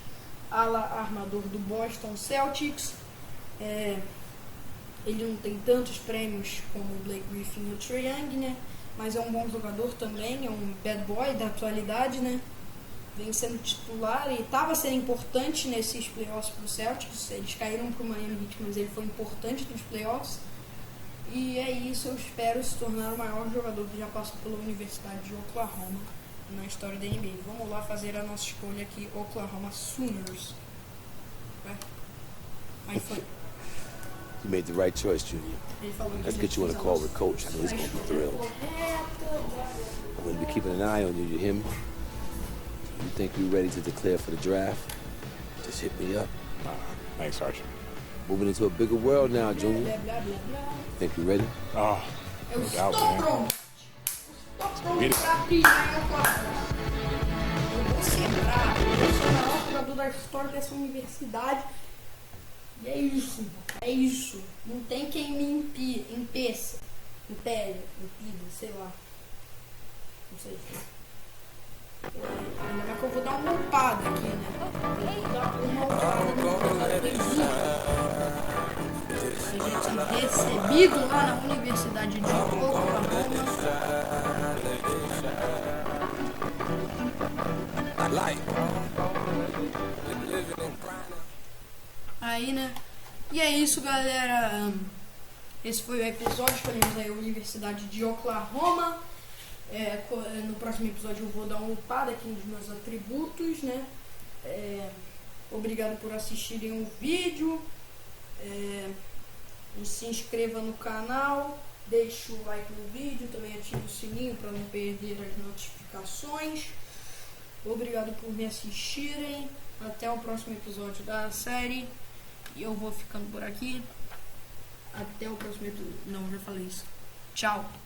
ala armador do Boston Celtics. Ele não tem tantos prêmios como o Blake Griffin e o Trae Young, né? Mas é um bom jogador também, é um bad boy da atualidade, né? Vem sendo titular e estava sendo importante nesses playoffs para o Celtics. Eles caíram para o Miami Heat, mas ele foi importante nos playoffs. E é isso, eu espero se tornar o maior jogador que já passou pela Universidade de Oklahoma na história da NBA. Vamos lá fazer a nossa escolha aqui, Oklahoma Sooners. Aí foi. You made the right choice, Junior. Let's get you on a call with Coach. I know he's going to be thrilled. I'm going to be keeping an eye on you, you hear me? You think you're ready to declare for the draft? Just hit me up. Thanks, Archie. Moving into a bigger world now, Junior. Think you ready? Oh, Eu no doubt, estou man. pronto. Estou pronto para brilhar em Oklahoma. você é bravo, você é o maior jogador da história dessa universidade. E é isso. Não tem quem me impeça, impede, sei lá. Não sei. Ainda que eu vou dar uma upada aqui, né? Eu vou dar uma upada no a gente recebido lá na Universidade de Oklahoma. Aí, né? E é isso, galera. Esse foi o episódio. Escolhemos aí a Universidade de Oklahoma. No próximo episódio eu vou dar uma upada aqui nos meus atributos, né? Obrigado por assistirem o vídeo. E se inscreva no canal, deixe o like no vídeo, também ative o sininho para não perder as notificações. Obrigado por me assistirem. Até o próximo episódio da série. E eu vou ficando por aqui. Até o próximo episódio. Não, já falei isso. Tchau.